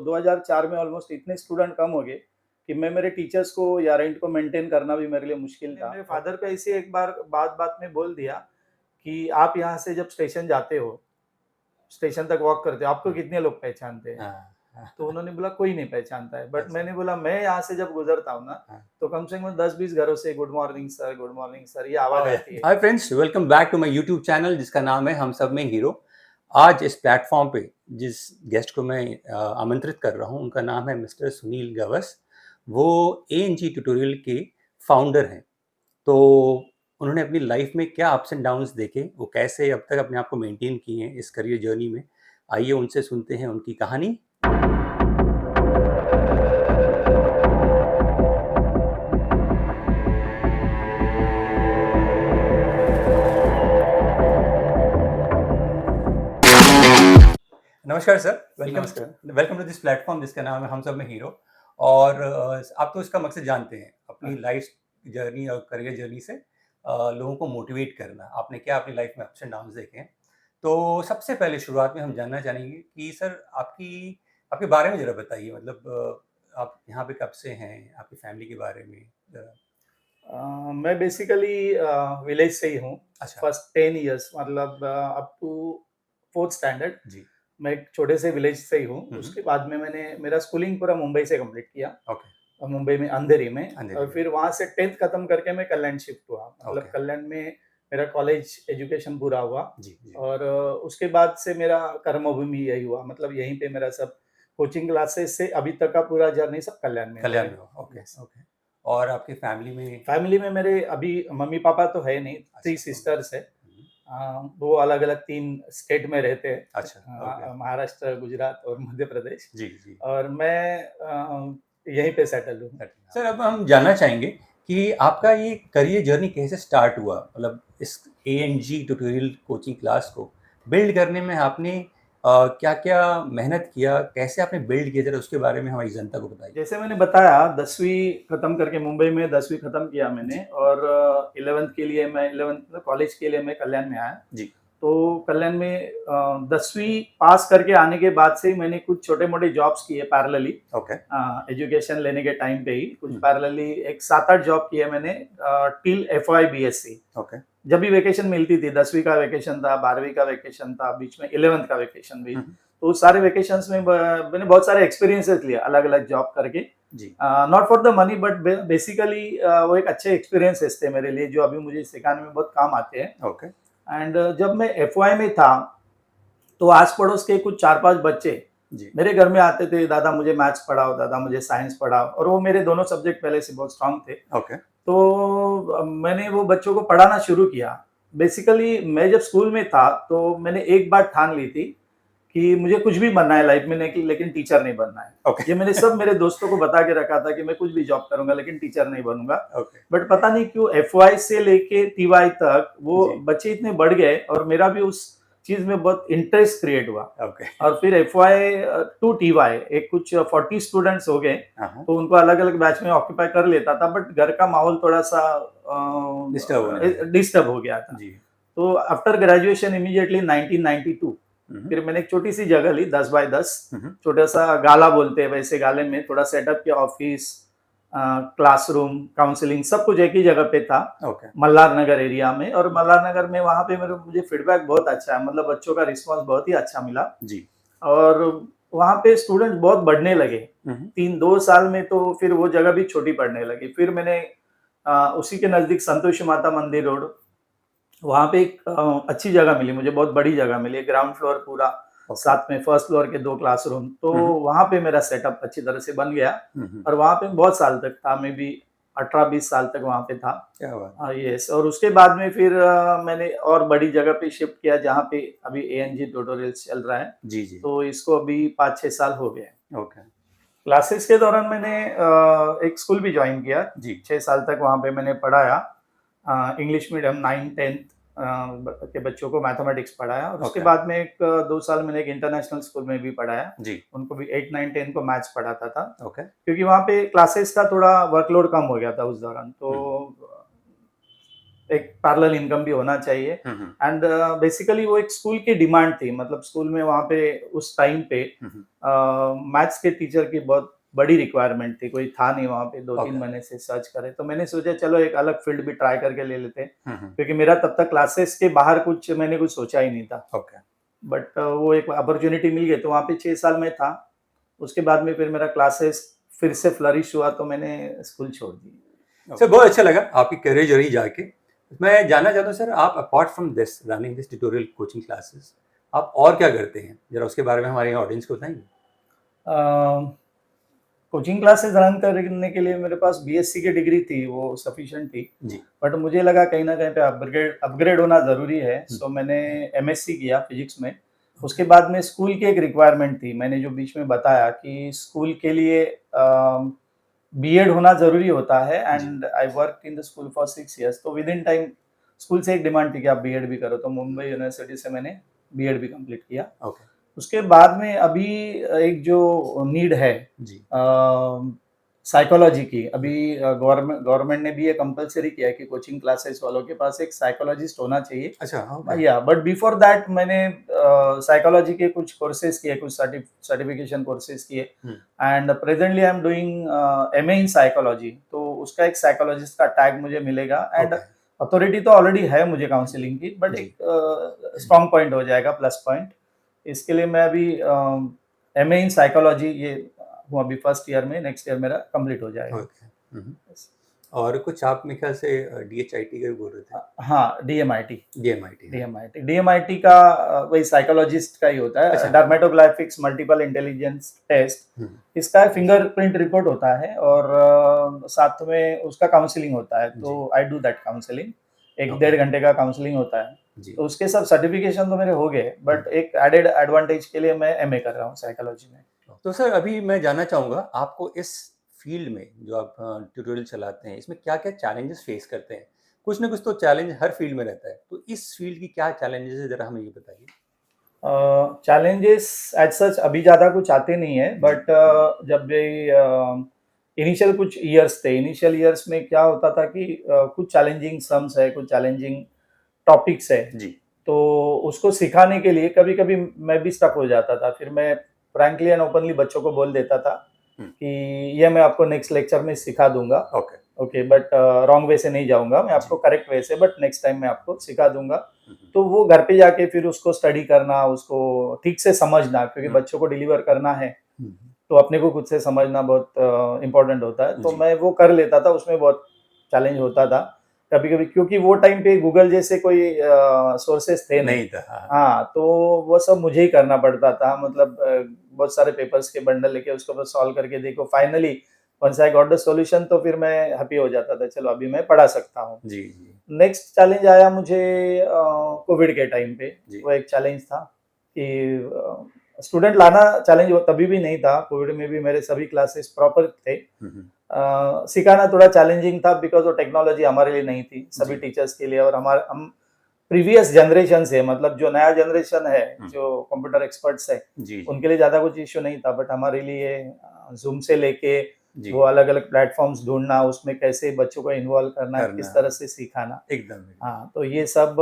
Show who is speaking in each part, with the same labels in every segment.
Speaker 1: 2004 में ऑलमोस्ट इतने स्टूडेंट कम हो गए कि मैं मेरे टीचर्स को या रेंट को मेंटेन करना भी मेरे लिए मुश्किल था। मेरे फादर को ऐसे एक बार बात-बात में बोल दिया कि आप यहाँ से जब स्टेशन जाते हो, स्टेशन तक वॉक करते हो, आपको कितने लोग पहचानते हैं?
Speaker 2: हाँ, हाँ,
Speaker 1: तो उन्होंने बोला कोई नहीं पहचानता है। बट
Speaker 2: अच्छा,
Speaker 1: मैंने बोला मैं यहाँ से जब गुज़रता हूँ ना,
Speaker 2: हाँ।
Speaker 1: तो कम से कम 10-20 घरों से गुड मॉर्निंग सर ये आवाज़ आती है।
Speaker 2: Hi friends, welcome back to my YouTube channel जिसका नाम है हम सब में हीरो। आज इस प्लेटफॉर्म पे जिस गेस्ट को मैं आमंत्रित कर रहा हूँ उनका नाम है मिस्टर सुनील गवस। वो एएनजी ट्यूटोरियल के फाउंडर हैं। तो उन्होंने अपनी लाइफ में क्या अप्स एंड डाउन्स देखे, वो कैसे अब तक अपने आप को मेंटेन किए हैं इस करियर जर्नी में। आइए उनसे सुनते हैं उनकी कहानी। नमस्कार सर,
Speaker 1: नमस्कार।
Speaker 2: वेलकम टू दिस प्लेटफॉर्म जिसका नाम है हम सब में हीरो। और आप तो इसका मकसद जानते हैं, अपनी लाइफ जर्नी और करियर जर्नी से लोगों को मोटिवेट करना। आपने क्या अपनी लाइफ में अप्स एंड डाउन्स देखे हैं। तो सबसे पहले शुरुआत में हम जानना चाहेंगे कि सर आपकी आपके बारे में ज़रा बताइए, मतलब आप यहाँ पे कब से हैं, आपकी फैमिली के बारे में ज़रा।
Speaker 1: मैं बेसिकली विलेज से ही हूँ।
Speaker 2: अच्छा।
Speaker 1: फर्स्ट 10 इयर्स मतलब अप टू 4th स्टैंडर्ड
Speaker 2: जी।
Speaker 1: मैं एक छोटे से विलेज से ही हूँ। उसके बाद में मैंने मेरा स्कूलिंग पूरा मुंबई से कंप्लीट किया
Speaker 2: ओके।
Speaker 1: और मुंबई में अंधेरी में।
Speaker 2: अंधेरी
Speaker 1: और
Speaker 2: में।
Speaker 1: फिर वहाँ से 10th खत्म करके मैं कल्याण शिफ्ट हुआ। मतलब
Speaker 2: ओके।
Speaker 1: कल्याण में मेरा कॉलेज एजुकेशन पूरा हुआ
Speaker 2: जी जी।
Speaker 1: और उसके बाद से मेरा कर्मभूमि यही हुआ। मतलब यहीं पे मेरा सब कोचिंग क्लासेस से अभी तक का पूरा जर्नी सब कल्याण में हुआ
Speaker 2: कल्याण
Speaker 1: है।
Speaker 2: में हो, ओके
Speaker 1: यस।
Speaker 2: ओके। और आपकी फैमिली में?
Speaker 1: फैमिली में मेरे अभी मम्मी-पापा तो है नहीं, 3
Speaker 2: अच्छा, ओके।
Speaker 1: सिस्टर्स है। वो अलग-अलग 3 स्टेट में रहते हैं।
Speaker 2: अच्छा, ओके।
Speaker 1: महाराष्ट्र, गुजरात और मध्य प्रदेश।
Speaker 2: जी, जी।
Speaker 1: और मैं यहीं पे सेटल हूँ।
Speaker 2: सर अब हम जानना चाहेंगे कि आपका ये करियर जर्नी कैसे स्टार्ट हुआ? मतलब इस एएनजी ट्यूटोरियल कोचिंग क्लास को बिल्ड करने में आपने क्या-क्या मेहनत किया? कैसे आपने बिल्ड किया, ज़रा उसके बारे में हमारी जनता को बताइए।
Speaker 1: जैसे मैंने बताया 10वीं खत्म करके मुंबई में 10वीं खत्म किया मैंने
Speaker 2: जी,
Speaker 1: और 11th के लिए मैं 11th मतलब कॉलेज के लिए मैं कल्याण में आया।
Speaker 2: जी।
Speaker 1: तो कल्याण में 10वीं पास करके आने के बाद से ही मैंने कुछ छोटे-मोटे जॉब्स किए पैरेलली।
Speaker 2: ओके।
Speaker 1: एजुकेशन लेने के टाइम पे ही कुछ
Speaker 2: हुँ,
Speaker 1: पैरेलली एक 7-8 जॉब किए मैंने टिल एफवाय बीएससी।
Speaker 2: ओके।
Speaker 1: जब भी वैकेशन मिलती थी, 10वीं का वैकेशन था, 12वीं का वैकेशन था, बीच में 11th का वैकेशन भी।
Speaker 2: हुँ,
Speaker 1: तो उस सारे वैकेशंस में मैंने बहुत सारे एक्सपीरियंसेस लिए अलग-अलग जॉब करके।
Speaker 2: जी,
Speaker 1: not for the money but basically वो एक अच्छे एक्सपीरियंसेस थे मेरे लिए जो अभी मुझे सिखाने में बहुत काम आते हैं।
Speaker 2: ओके।
Speaker 1: एंड जब मैं एफवाय में था तो आस-पड़ोस के कुछ 4-5 बच्चे
Speaker 2: जी,
Speaker 1: मेरे घर में आते थे, दादा मुझे मैथ्स पढ़ाओ, दादा मुझे साइंस पढ़ाओ और वो मेरे दोनों सब्जेक्ट पहले से बहुत स्ट्रॉन्ग थे।
Speaker 2: ओके।
Speaker 1: तो मैंने वो बच्चों को पढ़ाना शुरू किया। बेसिकली मैं जब स्कूल में था तो मैंने एक बात ठान ली थी कि मुझे कुछ भी बनना है लाइफ में लेकिन टीचर नहीं बनना है।
Speaker 2: ओके।
Speaker 1: ये मैंने सब मेरे दोस्तों को बता के रखा था कि मैं कुछ भी जॉब करूँगा लेकिन टीचर नहीं बनूँगा।
Speaker 2: ओके।
Speaker 1: बट पता नहीं क्यों एफवाय से लेके टीवाय तक वो
Speaker 2: जी,
Speaker 1: बच्चे इतने बढ़ गए और मेरा भी उस चीज़ में बहुत इंटरेस्ट क्रिएट हुआ।
Speaker 2: ओके।
Speaker 1: और फिर एफवाय टू टीवाय एक कुछ 40 स्टूडेंट्स हो गए,
Speaker 2: हाँ, हाँ।
Speaker 1: तो उनको अलग-अलग बैच में ऑक्यूपाई कर लेता था बट घर का माहौल थोड़ा-सा
Speaker 2: डिस्टर्ब होने लगा।
Speaker 1: डिस्टर्ब हो गया था।
Speaker 2: जी।
Speaker 1: तो आफ्टर ग्रेजुएशन इमीडिएटली 1992
Speaker 2: हुँ, हुँ।
Speaker 1: फिर मैंने एक छोटी सी जगह ली 10 बाय 10
Speaker 2: हुँ, हुँ।
Speaker 1: छोटा सा गाला बोलते हैं वैसे गाले में थोड़ा सेटअप किया ऑफिस क्लासरूम काउंसलिंग सब कुछ एक ही जगह पे था
Speaker 2: ओके।
Speaker 1: मल्हार नगर एरिया में। और मल्हार नगर में वहाँ पे मेरे मुझे फीडबैक बहुत अच्छा है मतलब बच्चों का रिस्पांस बहुत ही अच्छा मिला।
Speaker 2: जी।
Speaker 1: और वहाँ पे स्टूडेंट बहुत बढ़ने लगे।
Speaker 2: हुँ, हुँ।
Speaker 1: 2 साल में तो फिर वो जगह भी छोटी पड़ने लगी। फिर मैंने उसी के नज़दीक संतोषी माता मंदिर रोड वहाँ पे एक अच्छी जगह मिली मुझे, बहुत बड़ी जगह मिली, ग्राउंड फ्लोर पूरा,
Speaker 2: ओके।
Speaker 1: साथ में फर्स्ट फ्लोर के 2 क्लासरूम, तो
Speaker 2: हुँ, हुँ।
Speaker 1: वहाँ पे मेरा सेटअप अच्छी तरह से बन गया।
Speaker 2: हुँ, हुँ।
Speaker 1: और वहाँ पे बहुत साल तक था, मैं भी 18-20 साल तक वहाँ पे था।
Speaker 2: क्या बात है!
Speaker 1: यस। और उसके बाद में फिर मैंने और बड़ी जगह पे शिफ्ट किया जहाँ पे अभी एएनजी ट्यूटोरियल्स चल रहा है,
Speaker 2: जी, जी।
Speaker 1: तो इसको अभी 5-6 साल हो गए हैं।
Speaker 2: ओके।
Speaker 1: क्लासेस के दौरान मैंने एक स्कूल भी जॉइन किया,
Speaker 2: जी।
Speaker 1: 6 साल तक वहाँ पे मैंने पढ़ाया। इंग्लिश मीडियम 9-10 के बच्चों को मैथमेटिक्स पढ़ाया और उसके
Speaker 2: ओके।
Speaker 1: बाद में एक 2 साल मैंने एक इंटरनेशनल स्कूल में भी पढ़ाया।
Speaker 2: जी।
Speaker 1: उनको भी 8, 9, 10 को मैथ्स पढ़ाता था,
Speaker 2: ओके।
Speaker 1: क्योंकि वहाँ पे क्लासेस का थोड़ा वर्कलोड कम हो गया था उस दौरान। तो
Speaker 2: हुँ।
Speaker 1: एक पैरेलल इनकम भी होना चाहिए। एंड बेसिकली वो एक स्कूल की डिमांड थी, मतलब स्कूल में वहाँ पे उस टाइम पे मैथ्स के टीचर की बहुत बड़ी रिक्वायरमेंट थी, कोई था नहीं वहाँ पे। 2-3 महीने से सर्च करे तो मैंने सोचा चलो एक अलग फील्ड भी ट्राई करके ले लेते हैं, क्योंकि मेरा तब तक क्लासेस के बाहर मैंने कुछ सोचा ही नहीं था। बट वो एक अपॉर्चुनिटी मिल गई तो वहाँ पे 6 साल में था। उसके बाद में फिर मेरा क्लासेस फिर से फ्लरिश हुआ तो मैंने स्कूल छोड़ दी।
Speaker 2: सर बहुत अच्छा लगा आपकी करियर जर्नी जाके। मैं जानना चाहता हूँ सर, आप apart from this running this tutorial coaching classes, आप और क्या करते हैं, जरा उसके बारे में हमारे ऑडियंस को बताएंगे।
Speaker 1: कोचिंग क्लासेस रन करने के लिए मेरे पास बीएससी की डिग्री थी, वो सफिशिएंट थी
Speaker 2: जी।
Speaker 1: बट मुझे लगा कहीं ना कहीं पे अपग्रेड होना ज़रूरी है। सो मैंने एमएससी किया फिजिक्स में। उसके बाद में स्कूल की एक रिक्वायरमेंट थी, मैंने जो बीच में बताया कि स्कूल के लिए बीएड होना ज़रूरी होता है, and I work in the school for 6 years। तो विद इन टाइम स्कूल से एक डिमांड थी कि आप बीएड भी करो, तो मुंबई यूनिवर्सिटी से मैंने बीएड भी कंप्लीट किया। उसके बाद में अभी एक जो नीड है साइकोलॉजी की, अभी गवर्नमेंट ने भी ये कंपलसरी किया है कि कोचिंग क्लासेस वालों के पास एक साइकोलॉजिस्ट होना चाहिए।
Speaker 2: अच्छा,
Speaker 1: या बट बिफोर दैट मैंने साइकोलॉजी के कुछ कोर्सेज किए, कुछ सर्टिफिकेशन कोर्सेज किए, and presently I am doing MA in psychology. तो उसका एक साइकोलॉजिस्ट का टैग मुझे मिलेगा, एंड अथॉरिटी तो ऑलरेडी है मुझे काउंसलिंग की, बट एक स्ट्रॉन्ग पॉइंट हो जाएगा, प्लस पॉइंट। इसके लिए मैं अभी एमए इन साइकोलॉजी ये हूँ अभी फर्स्ट ईयर में, नेक्स्ट ईयर मेरा कंप्लीट हो जाएगा।
Speaker 2: और कुछ आप मेरे ख्याल से डीएचआईटी का भी बोल रहे थे।
Speaker 1: हाँ, डीएमआईटी का वही साइकोलॉजिस्ट का ही होता है। डर्मेटोग्राफिक्स मल्टीपल इंटेलिजेंस टेस्ट, इसका फिंगरप्रिंट रिपोर्ट होता है और साथ में उसका काउंसलिंग होता है। तो आई डू दैट काउंसलिंग, 1-1.5 घंटे का काउंसलिंग होता है। तो उसके सब सर्टिफिकेशन तो मेरे हो गए, बट एक एडेड एडवांटेज के लिए मैं एमए कर रहा हूँ साइकोलॉजी में।
Speaker 2: तो सर अभी मैं जानना चाहूँगा, आपको इस फील्ड में जो आप ट्यूटोरियल चलाते हैं, इसमें क्या क्या चैलेंजेस फेस करते हैं? कुछ ना कुछ तो चैलेंज हर फील्ड में रहता है, तो इस फील्ड की क्या चैलेंजेस है, जरा हमें ये बताइए।
Speaker 1: चैलेंजेस एज सच अभी ज़्यादा कुछ आते नहीं है, बट जब भी इनिशियल कुछ ईयर्स थे, इनिशियल ईयर्स में क्या होता था कि कुछ चैलेंजिंग सम्स है, कुछ चैलेंजिंग टॉपिक्स है जी, तो उसको सिखाने के लिए कभी कभी मैं भी स्टक हो जाता था। फिर मैं फ्रैंकली एंड ओपनली बच्चों को बोल देता था कि ये मैं आपको नेक्स्ट लेक्चर में सिखा दूंगा, ओके बट रॉन्ग वे से नहीं जाऊंगा, मैं आपको करेक्ट वे से, बट नेक्स्ट टाइम मैं आपको सिखा दूंगा। तो वो घर पे जाके फिर उसको स्टडी करना, उसको ठीक से समझना, क्योंकि बच्चों को डिलीवर करना है तो अपने को खुद से समझना बहुत इम्पोर्टेंट होता है। तो मैं वो कर लेता था, उसमें बहुत चैलेंज होता था कभी कभी, क्योंकि वो टाइम पे गूगल जैसे कोई सोर्सेस थे नहीं था। हाँ, तो वो सब मुझे ही करना पड़ता था, मतलब बहुत सारे पेपर्स के बंडल लेके उसको बस सॉल्व करके देखो। Finally once I got the solution तो फिर मैं हैप्पी हो जाता था, चलो अभी मैं पढ़ा सकता हूँ जी। नेक्स्ट चैलेंज आया मुझे कोविड के टाइम पे। वो एक चैलेंज था कि स्टूडेंट लाना चैलेंज तभी भी नहीं था, कोविड में भी मेरे सभी क्लासेस प्रॉपर थे। सिखाना थोड़ा चैलेंजिंग था बिकॉज वो टेक्नोलॉजी हमारे लिए नहीं थी, सभी टीचर्स के लिए, और हम प्रीवियस जनरेशन से, मतलब जो नया जनरेशन है, जो कंप्यूटर एक्सपर्ट्स है, उनके लिए ज्यादा कुछ इश्यू नहीं था, बट हमारे लिए जूम से लेके वो अलग अलग प्लेटफॉर्म्स ढूंढना, उसमें कैसे बच्चों को इन्वॉल्व करना, किस तरह से सिखाना, एकदम। हाँ, तो ये सब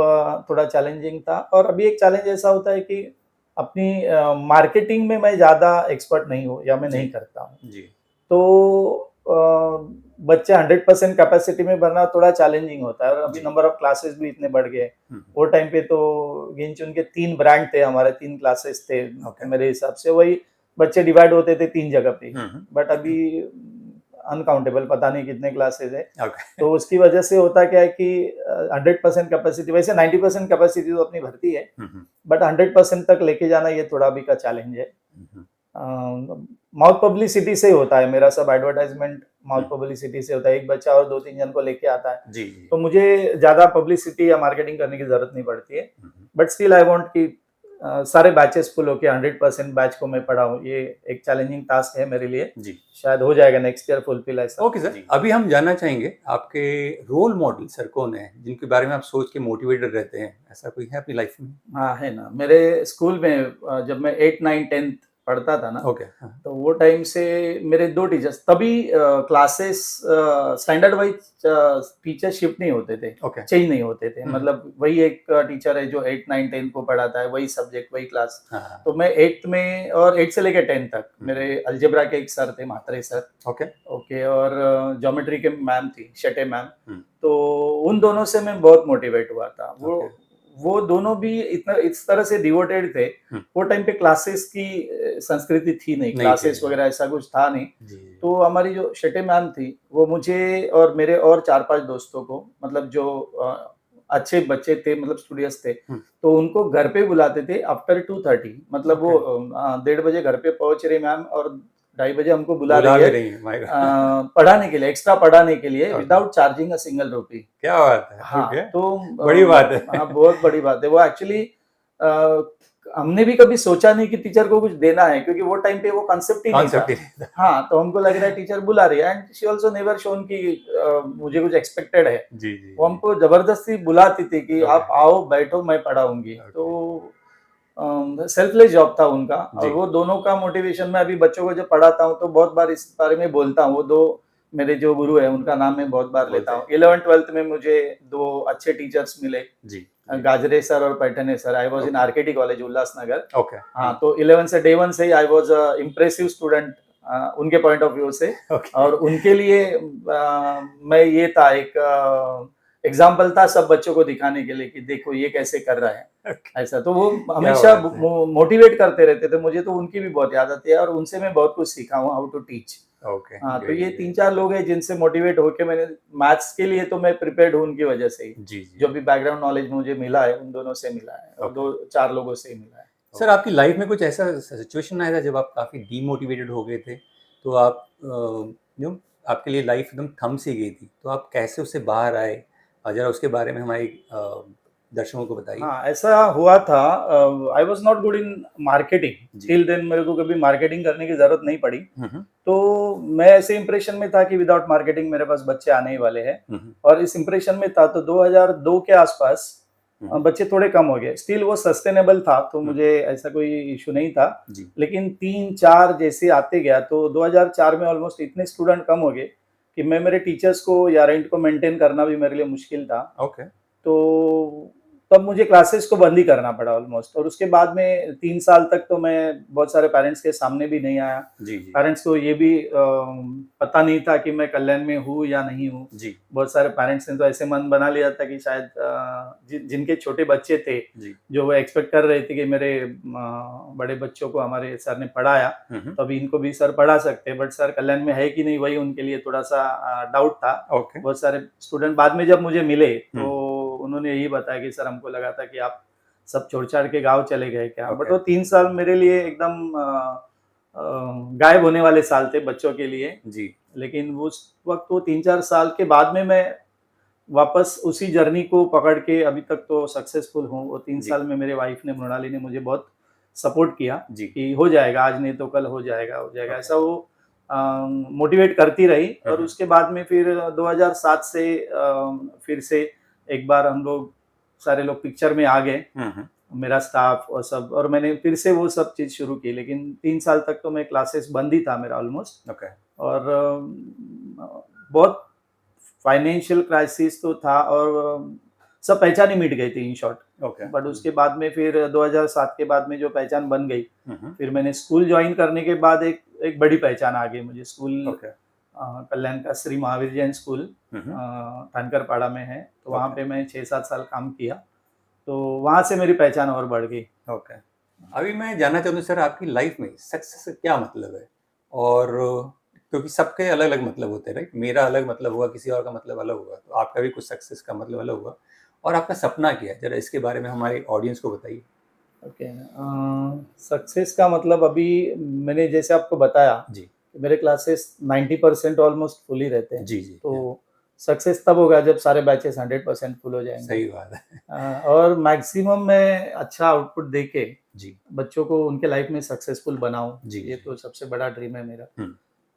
Speaker 1: थोड़ा चैलेंजिंग था। और अभी एक चैलेंज ऐसा होता है कि अपनी मार्केटिंग में मैं ज्यादा एक्सपर्ट नहीं हूँ, या मैं नहीं करता हूँ, तो बच्चे 100% कैपेसिटी में भरना थोड़ा चैलेंजिंग होता है। और अभी नंबर ऑफ क्लासेस भी इतने बढ़ गए, वो टाइम पे तो गिन चुन के 3 ब्रांड थे हमारे, 3 क्लासेस थे मेरे हिसाब से, वही बच्चे डिवाइड होते थे 3 जगह पे, बट अभी अनकाउंटेबल पता नहीं कितने क्लासेस है। तो उसकी वजह से होता क्या है कि 100% कैपेसिटी, वैसे 90% कैपेसिटी तो अपनी भरती है, बट 100% तक लेके जाना ये थोड़ा भी का चैलेंज है। माउथ पब्लिसिटी से होता है मेरा सब, एडवर्टाइजमेंट माउथ पब्लिसिटी से होता है, एक बच्चा और 2-3 जन को लेके आता है जी। तो मुझे ज्यादा पब्लिसिटी या मार्केटिंग करने की जरूरत नहीं पड़ती है, बट स्टिल आई वांट कि सारे बैचेस फुल होके 100% बैच को मैं पढ़ाऊं, ये एक चैलेंजिंग टास्क है मेरे लिए जी। शायद हो जाएगा नेक्स्ट ईयर फुलफिल ऐसा।
Speaker 2: ओके सर, अभी हम जानना चाहेंगे आपके रोल मॉडल सर कौन है, जिनके बारे में आप सोच के मोटिवेटेड रहते हैं, ऐसा कोई है अपनी लाइफ में?
Speaker 1: हाँ, है ना। मेरे स्कूल में जब मैं 8, 9, 10th पढ़ता था ना,
Speaker 2: ओके।
Speaker 1: तो वो टाइम से मेरे 2 टीचर्स तभी classes standard wise teacher shift नहीं होते थे,
Speaker 2: ओके।
Speaker 1: चेंज नहीं होते थे। मतलब वही एक टीचर है जो 8, 9, 10 को पढ़ाता है, वही सब्जेक्ट, वही क्लास।
Speaker 2: हाँ।
Speaker 1: तो मैं 8th में और 8 से लेकर 10 तक मेरे अलजेब्रा के एक सर थे, म्हात्रे सर।
Speaker 2: ओके।
Speaker 1: ओके, और ज्योमेट्री के मैम थी, शेटे मैम।
Speaker 2: हम्म।
Speaker 1: तो उन दोनों से मैं बहुत मोटिवेट हुआ था।
Speaker 2: ओके।
Speaker 1: वो दोनों भी इतना इस तरह से डिवोटेड थे। वो टाइम पे क्लासेस की संस्कृति थी नहीं, क्लासेस
Speaker 2: थी,
Speaker 1: वगैरह ऐसा कुछ था नहीं।
Speaker 2: जी।
Speaker 1: तो हमारी जो शेटे मैम थी, वो मुझे और मेरे और 4-5 दोस्तों को, मतलब जो अच्छे बच्चे थे, मतलब स्टूडियस थे, तो उनको घर पे बुलाते थे आफ्टर 2:30। मतलब वो 1:30 बजे घर पे पहुंच रहे मैम और 2:30 बजे हमको बुला
Speaker 2: बुला
Speaker 1: रही
Speaker 2: भी
Speaker 1: है
Speaker 2: रही है, माय गॉड।
Speaker 1: पढ़ाने के लिए, एक्स्ट्रा पढ़ाने के लिए,
Speaker 2: Okay.
Speaker 1: Without charging a single rupee.
Speaker 2: क्या बात है।
Speaker 1: हाँ,
Speaker 2: ओके।
Speaker 1: तो
Speaker 2: बड़ी बात है।
Speaker 1: हाँ, बहुत बड़ी बात है। वो एक्चुअली हमने भी कभी सोचा नहीं कि टीचर को कुछ देना है, क्योंकि वो टाइम पे वो कांसेप्ट ही नहीं था।
Speaker 2: कॉन्सेप्ट ही नहीं था।
Speaker 1: हाँ, तो हमको लग रहा है टीचर बुला रही है, and she also never shown कि मुझे कुछ एक्सपेक्टेड है।
Speaker 2: जी जी।
Speaker 1: वो हमको जबरदस्ती बुलाती थी कि
Speaker 2: Okay.
Speaker 1: आप आओ, बैठो, मैं पढ़ाऊंगी।
Speaker 2: Okay.
Speaker 1: तो सेल्फलेस जॉब था उनका। और
Speaker 2: जी।
Speaker 1: वो दोनों का मोटिवेशन मैं अभी बच्चों को जब पढ़ाता हूँ तो बहुत बार इस बारे में बोलता हूँ। वो 2 मेरे जो गुरु है, उनका नाम मैं बहुत बार लेता हूँ। 11th-12th में मुझे 2 अच्छे टीचर्स मिले,
Speaker 2: जी।
Speaker 1: गाजरे सर और Paithane sir. I was in
Speaker 2: Okay.
Speaker 1: RKT college, Ulhasnagar.
Speaker 2: Okay.
Speaker 1: हाँ, तो 11 से डे 1 से ही आई वाज इम्प्रेसिव स्टूडेंट उनके पॉइंट ऑफ व्यू से।
Speaker 2: ओके।
Speaker 1: और उनके लिए मैं ये था, एक एग्जाम्पल था सब बच्चों को दिखाने के लिए कि देखो ये कैसे कर रहा है, ऐसा। तो वो
Speaker 2: क्या
Speaker 1: हमेशा
Speaker 2: बात है।
Speaker 1: मोटिवेट करते रहते थे मुझे। तो उनकी भी बहुत याद आती है और उनसे मैं बहुत कुछ सीखा हूँ, हाउ टू टीच।
Speaker 2: ओके।
Speaker 1: हाँ, तो
Speaker 2: ग्रेट
Speaker 1: ये
Speaker 2: ग्रेट।
Speaker 1: 3-4 लोग हैं जिनसे मोटिवेट होके मैंने मैथ्स के लिए तो मैं प्रिपेयर्ड हूँ उनकी वजह से ही।
Speaker 2: जी जी।
Speaker 1: जो भी बैकग्राउंड नॉलेज मुझे मिला है उन दोनों से मिला है, और
Speaker 2: Okay.
Speaker 1: 2-4 लोगों से ही मिला है।
Speaker 2: सर, आपकी लाइफ में कुछ ऐसा सिचुएशन आया था जब आप काफ़ी डीमोटिवेटेड हो गए थे, तो आप आपके लिए लाइफ एकदम थम सी गई थी, तो आप कैसे उससे बाहर आए? ज़रा उसके बारे में हमारे दर्शकों को बताइए।
Speaker 1: हाँ, ऐसा हुआ था। I was not good in marketing
Speaker 2: जी।
Speaker 1: Till then. मेरे को कभी मार्केटिंग करने की जरूरत नहीं पड़ी।
Speaker 2: हम्म।
Speaker 1: तो मैं ऐसे इंप्रेशन में था कि विदाउट मार्केटिंग मेरे पास बच्चे आने ही वाले हैं, और इस इंप्रेशन में था। तो 2002 के आसपास बच्चे थोड़े कम हो गए। स्टिल वो सस्टेनेबल था, तो मुझे ऐसा कोई इशू नहीं था।
Speaker 2: जी।
Speaker 1: लेकिन 3-4 जैसे आते गया, तो 2004 में ऑलमोस्ट इतने स्टूडेंट कम हो गए कि मैं मेरे टीचर्स को या रेंट को मेंटेन करना भी मेरे लिए मुश्किल था।
Speaker 2: ओके।
Speaker 1: तो तब मुझे क्लासेस को बंद ही करना पड़ा ऑलमोस्ट। और उसके बाद में 3 साल तक तो मैं बहुत सारे पेरेंट्स के सामने भी नहीं आया।
Speaker 2: जी जी।
Speaker 1: पेरेंट्स को ये भी पता नहीं था कि मैं कल्याण में हूँ या नहीं हूँ।
Speaker 2: जी
Speaker 1: बहुत सारे पेरेंट्स ने तो ऐसे मन बना लिया था कि शायद जिनके छोटे बच्चे थे,
Speaker 2: जी।
Speaker 1: जो वो एक्सपेक्ट कर रहे थे कि मेरे बड़े बच्चों को हमारे सर ने पढ़ाया, तो अभी इनको भी सर पढ़ा सकते हैं। बट सर कल्याण में है कि नहीं, वही उनके लिए थोड़ा सा डाउट था।
Speaker 2: ओके।
Speaker 1: बहुत सारे स्टूडेंट बाद में जब मुझे मिले तो उन्होंने यही बताया कि सर हमको लगा था कि आप सब छोड़ छाड़ के गाँव चले गए क्या।
Speaker 2: Okay.
Speaker 1: बट वो 3 साल मेरे लिए एकदम गायब होने वाले साल थे बच्चों के लिए।
Speaker 2: जी।
Speaker 1: लेकिन उस वक्त वो 3-4 साल के बाद में मैं वापस उसी जर्नी को पकड़ के अभी तक तो सक्सेसफुल हूँ। वो 3
Speaker 2: जी।
Speaker 1: साल में मेरे वाइफ ने, मृणाली ने, मुझे बहुत सपोर्ट किया
Speaker 2: जी।
Speaker 1: कि हो जाएगा, आज नहीं तो कल हो जाएगा, हो जाएगा।
Speaker 2: Okay.
Speaker 1: ऐसा वो मोटिवेट करती रही। और उसके बाद में फिर 2007 से फिर से एक बार हम लोग सारे लोग पिक्चर में आ गए, मेरा स्टाफ और सब, और मैंने फिर से वो सब चीज़ शुरू की। लेकिन 3 साल तक तो मैं क्लासेस बंद ही था मेरा ऑलमोस्ट।
Speaker 2: ओके।
Speaker 1: और बहुत फाइनेंशियल क्राइसिस तो था, और सब पहचान ही मिट गई थी इन शॉर्ट।
Speaker 2: ओके।
Speaker 1: बट उसके बाद में फिर 2007 के बाद में जो पहचान बन गई, फिर मैंने स्कूल ज्वाइन करने के बाद एक बड़ी पहचान आ गई मुझे। School
Speaker 2: okay.
Speaker 1: कल्याण का श्री महावीर जैन स्कूल थानकरपाड़ा में है। तो वहाँ पे मैं 6-7 साल काम किया, तो वहाँ से मेरी पहचान और बढ़ गई।
Speaker 2: ओके। अभी मैं जानना चाहूँगा सर, आपकी लाइफ में सक्सेस का क्या मतलब है? और क्योंकि सबके अलग अलग मतलब होते हैं, राइट? मेरा अलग मतलब हुआ, किसी और का मतलब अलग होगा, तो आपका भी कुछ सक्सेस का मतलब अलग होगा। और आपका सपना क्या है, जरा इसके बारे में हमारे ऑडियंस को बताइए।
Speaker 1: ओके, सक्सेस का मतलब अभी मैंने जैसे आपको बताया
Speaker 2: जी
Speaker 1: मेरे क्लासेस 90% ऑलमोस्ट फुल ही रहते हैं।
Speaker 2: जी जी।
Speaker 1: तो सक्सेस तब होगा जब सारे बैचेस 100% फुल हो जाएंगे।
Speaker 2: सही बात है।
Speaker 1: और मैक्सिमम मैं अच्छा आउटपुट देके
Speaker 2: जी
Speaker 1: बच्चों को उनके लाइफ में सक्सेसफुल बनाऊं,
Speaker 2: जी
Speaker 1: ये
Speaker 2: जी।
Speaker 1: तो सबसे बड़ा ड्रीम है मेरा।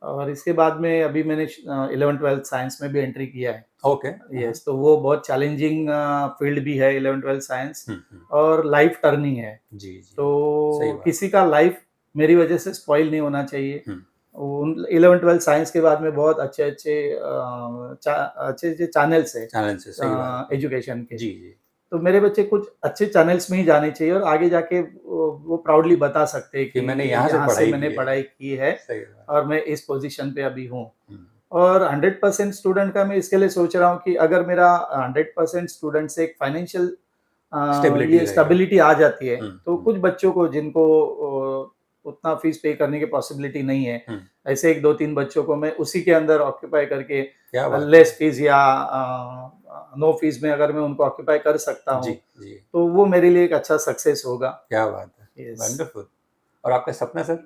Speaker 1: और इसके बाद में अभी मैंने 11th-12th साइंस में भी एंट्री किया है।
Speaker 2: ओके।
Speaker 1: यस, तो वो बहुत चैलेंजिंग फील्ड भी है 11th-12th साइंस, और लाइफ टर्निंग है।
Speaker 2: जी जी। सही
Speaker 1: तो
Speaker 2: बात।
Speaker 1: किसी का लाइफ मेरी वजह से स्पॉइल नहीं होना चाहिए। 11-12 साइंस के बाद में बहुत अच्छे अच्छे चैनल्स है
Speaker 2: चैनल से सही बात है।
Speaker 1: एजुकेशन के।
Speaker 2: जी जी
Speaker 1: तो मेरे बच्चे कुछ अच्छे चैनल्स में ही जाने चाहिए और आगे जाके वो प्राउडली बता सकते हैं
Speaker 2: कि
Speaker 1: कि
Speaker 2: मैंने यहाँ से
Speaker 1: यहाँ से
Speaker 2: पढ़ाई
Speaker 1: मैंने
Speaker 2: की है।
Speaker 1: पढ़ाई की है
Speaker 2: सही बात।
Speaker 1: और मैं इस पोजीशन पे अभी हूँ।
Speaker 2: हम्म,
Speaker 1: और 100% स्टूडेंट का मैं इसके लिए सोच रहा हूँ कि अगर मेरा 100% स्टूडेंट से एक फाइनेंशियल
Speaker 2: स्टेबिलिटी
Speaker 1: ये
Speaker 2: रहेगा।
Speaker 1: स्टेबिलिटी आ जाती है, तो
Speaker 2: हम्म,
Speaker 1: कुछ बच्चों को जिनको उतना फीस पे करने की पॉसिबिलिटी नहीं है,
Speaker 2: हम्म,
Speaker 1: ऐसे 1-2-3 बच्चों को मैं उसी के अंदर ऑक्यूपाई करके
Speaker 2: क्या बात है।
Speaker 1: लेस फीस या नो फीस में अगर मैं उनको ऑक्यूपाई कर सकता
Speaker 2: जी
Speaker 1: हूँ,
Speaker 2: जी
Speaker 1: तो वो मेरे लिए एक अच्छा सक्सेस होगा।
Speaker 2: क्या बात है।
Speaker 1: यस।
Speaker 2: वंडरफुल। और आपका सपना सर?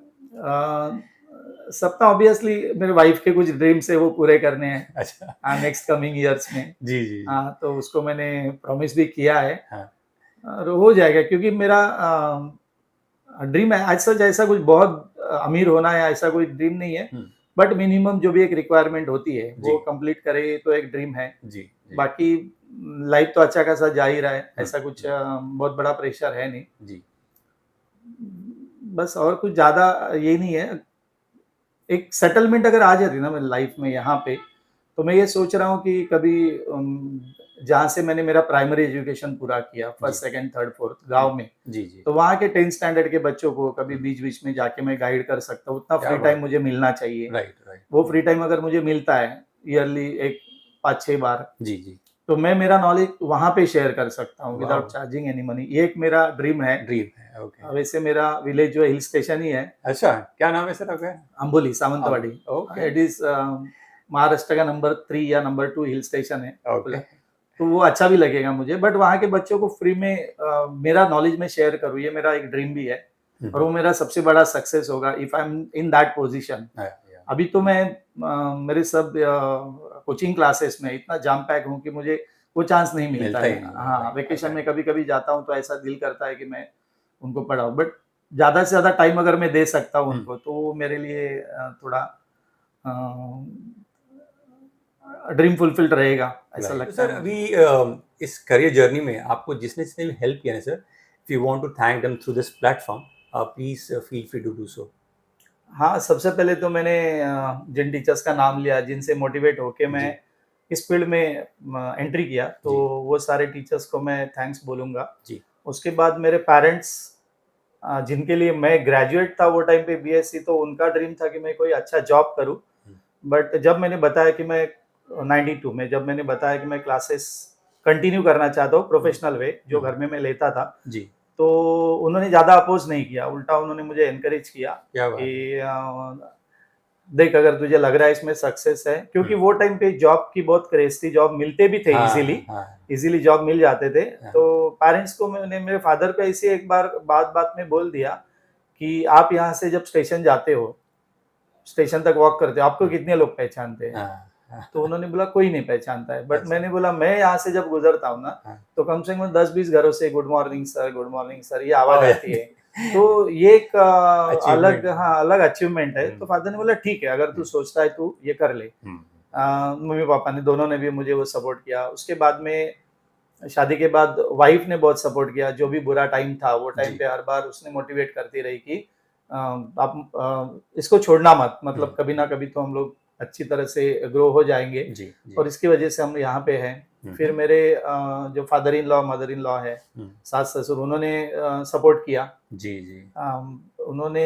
Speaker 1: सपना ऑब्वियसली मेरे वाइफ के कुछ ड्रीम्स है वो पूरे करने
Speaker 2: अच्छा।
Speaker 1: हैं नेक्स्ट कमिंग ईयर्स में।
Speaker 2: जी जी जी।
Speaker 1: हाँ, तो उसको मैंने प्रॉमिस भी किया है
Speaker 2: हाँ
Speaker 1: और हो जाएगा क्योंकि मेरा ड्रीम है आज सच ऐसा कुछ बहुत अमीर होना है ऐसा कोई ड्रीम नहीं है,
Speaker 2: हम्म,
Speaker 1: बट मिनिमम जो भी एक रिक्वायरमेंट होती है
Speaker 2: जी
Speaker 1: वो कंप्लीट करे तो एक ड्रीम है।
Speaker 2: जी जी।
Speaker 1: बाकी लाइफ तो अच्छा खासा जा ही रहा है,
Speaker 2: हम्म,
Speaker 1: ऐसा कुछ बहुत बड़ा प्रेशर है नहीं।
Speaker 2: जी
Speaker 1: बस और कुछ ज़्यादा ये नहीं है। एक सेटलमेंट अगर आ जाती ना मेरी लाइफ में यहाँ पे, तो मैं ये सोच रहा हूँ कि कभी जहाँ से मैंने मेरा प्राइमरी एजुकेशन पूरा किया,
Speaker 2: जी
Speaker 1: फर्स्ट, सेकंड, थर्ड, फोर्थ गाँव में,
Speaker 2: जी जी।
Speaker 1: तो वहाँ के 10th स्टैंडर्ड के बच्चों को कभी
Speaker 2: हम्म,
Speaker 1: बीच-बीच में जाके मैं गाइड कर सकता हूँ, उतना
Speaker 2: क्या
Speaker 1: फ्री
Speaker 2: बात
Speaker 1: टाइम
Speaker 2: है।
Speaker 1: मुझे मिलना चाहिए।
Speaker 2: Right right.
Speaker 1: वो फ्री टाइम अगर मुझे मिलता है ईयरली एक 5-6 बार,
Speaker 2: जी जी।
Speaker 1: तो मैं मेरा नॉलेज वहाँ पे शेयर कर सकता हूँ
Speaker 2: वाह।
Speaker 1: Without charging any money. ये एक मेरा ड्रीम है।
Speaker 2: ड्रीम है। ओके।
Speaker 1: वैसे मेरा विलेज जो हिल स्टेशन ही है,
Speaker 2: अच्छा, क्या नाम है सर आपका?
Speaker 1: Amboli, Sawantwadi.
Speaker 2: Okay
Speaker 1: it is Maharashtra का नंबर 3 या नंबर 2 हिल स्टेशन है
Speaker 2: ओके।
Speaker 1: पॉपुलर। तो वो अच्छा भी लगेगा मुझे, बट वहाँ के बच्चों को फ्री में मेरा नॉलेज मैं शेयर करूँ, ये मेरा एक ड्रीम भी है और वो मेरा सबसे बड़ा सक्सेस होगा if I am in that position. अभी तो मैं मेरे सब कोचिंग क्लासेस में इतना जाम पैक हूँ कि मुझे वो चांस नहीं मिलता
Speaker 2: मिलता ही
Speaker 1: है।
Speaker 2: नहीं है।
Speaker 1: हाँ,
Speaker 2: राइट
Speaker 1: वेकेशन में
Speaker 2: राइट।
Speaker 1: कभी-कभी जाता हूँ तो ऐसा दिल करता है कि मैं उनको पढ़ाऊँ, बट ज़्यादा से ज़्यादा टाइम अगर मैं दे सकता हूँ उनको, तो वो मेरे लिए थोड़ा अ, ड्रीम फुलफिल्ड रहेगा, ऐसा
Speaker 2: राइट। तो
Speaker 1: लगता
Speaker 2: सर
Speaker 1: है मुझे।
Speaker 2: अभी इस करियर जर्नी में आपको जिसने जिसने भी हेल्प किया है sir, if you want to thank them through this platform, please feel free to do so.
Speaker 1: हाँ, सबसे पहले तो मैंने जिन टीचर्स का नाम लिया, जिनसे मोटिवेट होके मैं
Speaker 2: जी
Speaker 1: इस फील्ड में एंट्री किया, तो
Speaker 2: जी
Speaker 1: वो सारे टीचर्स को मैं थैंक्स बोलूँगा।
Speaker 2: जी।
Speaker 1: उसके बाद मेरे पेरेंट्स जिनके लिए मैं ग्रेजुएट था वो टाइम पे बीएससी, तो उनका ड्रीम था कि मैं कोई अच्छा जॉब करूँ।
Speaker 2: हम्म,
Speaker 1: बट जब मैंने बताया कि मैं 92 में जब मैंने बताया कि मैं क्लासेस कंटिन्यू करना चाहता हूँ प्रोफेशनल वे, जो घर
Speaker 2: हम्म,
Speaker 1: में मैं लेता था,
Speaker 2: जी
Speaker 1: तो उन्होंने ज़्यादा अपोज़ नहीं किया, उल्टा उन्होंने मुझे एनकरेज किया
Speaker 2: क्या बात है।
Speaker 1: कि देख अगर तुझे लग रहा है इसमें सक्सेस है, क्योंकि वो टाइम पे जॉब की बहुत क्रेज़ थी, जॉब मिलते भी थे
Speaker 2: हाँ हाँ
Speaker 1: इज़िली जॉब मिल जाते थे।
Speaker 2: हाँ।
Speaker 1: तो पेरेंट्स को मैंने मेरे फादर को ऐसे एक बार बात-बात में बोल दिया कि आप यहाँ से जब स्टेशन जाते हो, स्टेशन तक वॉक करते हो, आपको कितने लोग पहचानते हैं?
Speaker 2: हाँ हाँ
Speaker 1: तो उन्होंने बोला कोई नहीं पहचानता है, बट
Speaker 2: अच्छा
Speaker 1: मैंने बोला मैं यहाँ से जब गुजरता हूँ ना,
Speaker 2: हाँ।
Speaker 1: तो कम से कम 10-20 घरों से गुड मॉर्निंग सर ये आवाज
Speaker 2: आवाज
Speaker 1: आती है। तो ये एक अलग,
Speaker 2: अचीवमेंट।
Speaker 1: हाँ, अलग अचीवमेंट है। तो
Speaker 2: हम्म,
Speaker 1: फादर ने बोला ठीक है अगर तू सोचता है तू ये कर ले।
Speaker 2: हम्म,
Speaker 1: मम्मी पापा ने दोनों ने भी मुझे वो सपोर्ट किया। उसके बाद में शादी के बाद वाइफ ने बहुत सपोर्ट किया, जो भी बुरा टाइम था वो टाइम
Speaker 2: जी
Speaker 1: पे हर बार उसने मोटिवेट करती रही कि आप इसको छोड़ना मत, मतलब कभी ना कभी तो हम लोग अच्छी तरह से ग्रो हो जाएंगे
Speaker 2: जी जी।
Speaker 1: और इसकी वजह से हम यहाँ पे हैं। फिर मेरे जो father in law mother in law है,
Speaker 2: हम्म,
Speaker 1: सास ससुर, उन्होंने सपोर्ट किया।
Speaker 2: जी जी।
Speaker 1: उन्होंने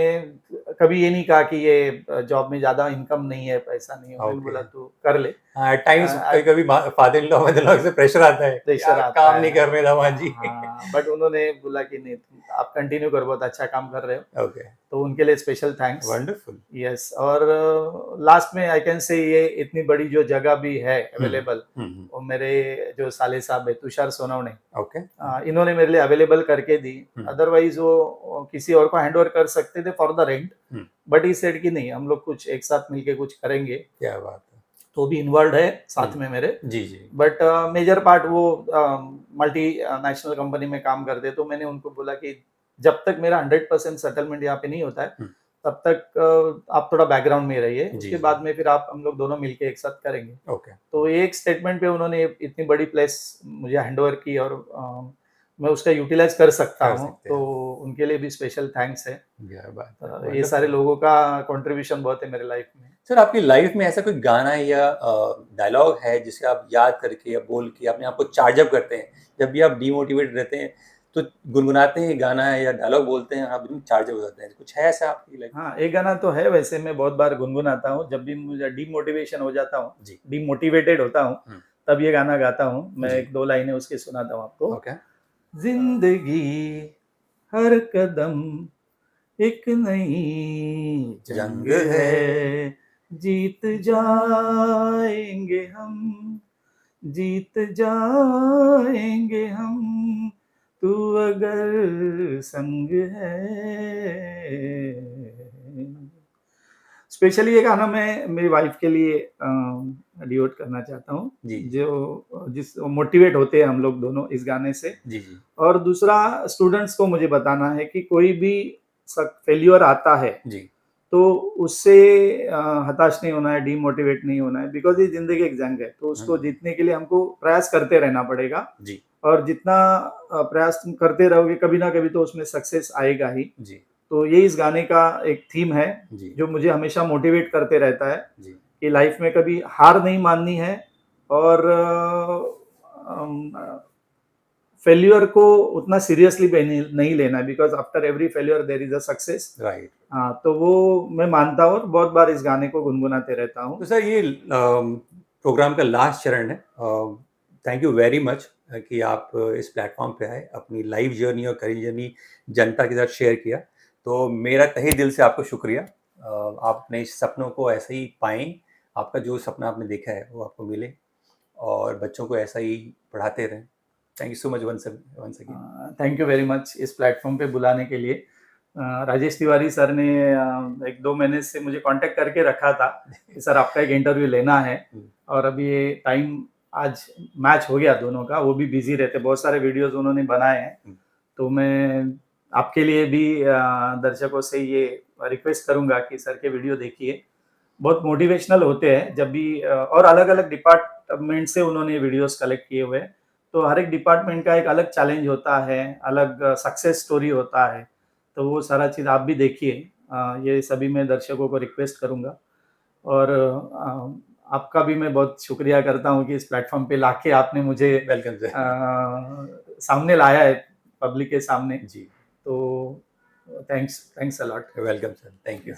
Speaker 1: कभी ये नहीं कहा कि ये जॉब में ज़्यादा इनकम नहीं है, पैसा नहीं है, उन्होंने
Speaker 2: ओके।
Speaker 1: बोला तू कर ले।
Speaker 2: हाँ, एट टाइम्स कभी कभी father in law mother law से प्रेशर आता है कि
Speaker 1: प्रेशर
Speaker 2: यार
Speaker 1: आता
Speaker 2: काम
Speaker 1: है।
Speaker 2: नहीं कर रहे दामाद जी।
Speaker 1: हाँ, बट उन्होंने बोला कि नहीं तुम आप कंटिन्यू करो, बहुत अच्छा काम कर रहे हो,
Speaker 2: ओके।
Speaker 1: तो उनके लिए स्पेशल थैंक्स।
Speaker 2: वंडरफुल।
Speaker 1: यस, और लास्ट में आई कैन से ये इतनी बड़ी जो जगह भी है अवेलेबल,
Speaker 2: हम्म,
Speaker 1: वो मेरे जो साले साहब है तुषार सोनवणे,
Speaker 2: ओके।
Speaker 1: इन्होंने मेरे लिए अवेलेबल करके दी।
Speaker 2: हम्म,
Speaker 1: अदरवाइज वो किसी और को हैंड ओवर कर सकते थे for the rent,
Speaker 2: hmm,
Speaker 1: but he said कि नहीं हम लोग कुछ एक साथ मिलके कुछ करेंगे।
Speaker 2: क्या बात है।
Speaker 1: तो भी इन्वॉल्व है साथ
Speaker 2: हम्म,
Speaker 1: में मेरे,
Speaker 2: जी जी
Speaker 1: बट मेजर पार्ट वो मल्टी नेशनल कंपनी में काम करते हैं। तो मैंने उनको बोला कि जब तक मेरा 100% सेटलमेंट यहाँ पे नहीं होता है,
Speaker 2: हम्म,
Speaker 1: तब तक आप थोड़ा बैकग्राउंड में रहिए,
Speaker 2: जी
Speaker 1: उसके
Speaker 2: जी
Speaker 1: बाद में फिर आप हम लोग दोनों मिलके एक साथ करेंगे।
Speaker 2: ओके।
Speaker 1: तो एक स्टेटमेंट पे उन्होंने इतनी बड़ी प्लेस मुझे हैंड ओवर की और मैं उसका यूटिलाइज कर सकता
Speaker 2: कर
Speaker 1: हूँ,
Speaker 2: सकते हैं।
Speaker 1: तो उनके लिए भी स्पेशल थैंक्स है।
Speaker 2: क्या बात है,
Speaker 1: ये
Speaker 2: वंडरफुल।
Speaker 1: सारे लोगों का कंट्रीब्यूशन बहुत है मेरे लाइफ में।
Speaker 2: सर आपकी लाइफ में ऐसा कोई गाना या डायलॉग है जिसे आप याद करके या बोल के अपने आप को चार्ज अप करते हैं? जब भी आप डीमोटिवेट रहते हैं तो गुनगुनाते हैं गाना या डायलॉग बोलते हैं, आप एकदम चार्ज अप हो जाते हैं। कुछ है ऐसा आपकी लाइफ में?
Speaker 1: हाँ, एक गाना तो है, वैसे मैं बहुत बार गुनगुनाता हूँ, जब भी मुझे डीमोटिवेशन हो जाता हूँ,
Speaker 2: जी।
Speaker 1: डीमोटिवेटेड होता हूँ,
Speaker 2: हुँ।
Speaker 1: तब ये गाना गाता हूँ। मैं
Speaker 2: जी।
Speaker 1: 1-2 लाइनें उसकी सुनाता हूँ आपको।
Speaker 2: ओके।
Speaker 1: ज़िंदगी हर कदम एक नई जंग
Speaker 2: जंग है।
Speaker 1: है, जीत जाएँगे हम, जीत जाएँगे हम, तू अगर संग है। स्पेशली ये गाना मैं मेरी वाइफ के लिए डेडिकेट करना चाहता हूँ,
Speaker 2: जी, जी।
Speaker 1: जो जिस मोटिवेट होते हैं हम लोग दोनों इस गाने से।
Speaker 2: जी, जी।
Speaker 1: और दूसरा, स्टूडेंट्स को मुझे बताना है कि कोई भी फेल्योर आता है
Speaker 2: जी।
Speaker 1: तो उससे हताश नहीं होना है, डीमोटिवेट नहीं होना है, बिकॉज ये जिंदगी एक जंग है, तो उसको
Speaker 2: हुँ।
Speaker 1: जीतने के लिए हमको प्रयास करते रहना पड़ेगा।
Speaker 2: जी,
Speaker 1: और जितना प्रयास तुम करते रहोगे, कभी ना कभी तो उसमें सक्सेस आएगा ही।
Speaker 2: जी,
Speaker 1: तो ये इस गाने का एक थीम है
Speaker 2: जी,
Speaker 1: जो मुझे हमेशा मोटिवेट करते रहता है
Speaker 2: जी।
Speaker 1: कि लाइफ में कभी हार नहीं माननी है, और फेल्यूर को उतना सीरियसली नहीं नहीं लेना है, because after every failure there is a success.
Speaker 2: Right.
Speaker 1: हाँ, तो वो मैं मानता हूँ और बहुत बार इस गाने को गुनगुनाते रहता हूँ।
Speaker 2: तो सर ये प्रोग्राम का लास्ट चरण है। थैंक यू वेरी मच कि आप इस प्लेटफॉर्म पे आए, अपनी लाइफ जर्नी और करियर जर्नी जनता के साथ शेयर किया। तो मेरा तहे दिल से आपको शुक्रिया। आप अपने इस सपनों को ऐसे ही पाएँ, आपका जो सपना आपने देखा है वो आपको मिले और बच्चों को ऐसा ही पढ़ाते रहें। Thank you so much once again.
Speaker 1: Thank you very much इस प्लेटफॉर्म पे बुलाने के लिए। राजेश तिवारी सर ने 1-2 महीने से मुझे कांटेक्ट करके रखा था कि सर आपका एक इंटरव्यू लेना है, और अभी ये टाइम आज मैच हो गया दोनों का। वो भी बिजी रहते, बहुत सारे वीडियोस उन्होंने बनाए हैं। तो मैं आपके लिए भी दर्शकों से ये रिक्वेस्ट करूंगा कि सर के वीडियो देखिए, बहुत मोटिवेशनल होते हैं। जब भी और अलग अलग डिपार्टमेंट से उन्होंने वीडियोस कलेक्ट किए हुए हैं, तो हर एक डिपार्टमेंट का एक अलग चैलेंज होता है, अलग सक्सेस स्टोरी होता है। तो वो सारा चीज़ आप भी देखिए। ये सभी मैं दर्शकों को रिक्वेस्ट करूंगा। और आपका भी मैं बहुत शुक्रिया करता हूँ कि इस प्लेटफॉर्म पे लाके आपने मुझे
Speaker 2: वेलकम सर।
Speaker 1: सामने लाया है, पब्लिक के सामने।
Speaker 2: जी,
Speaker 1: तो thanks thanks a lot.
Speaker 2: Welcome sir. Thank you.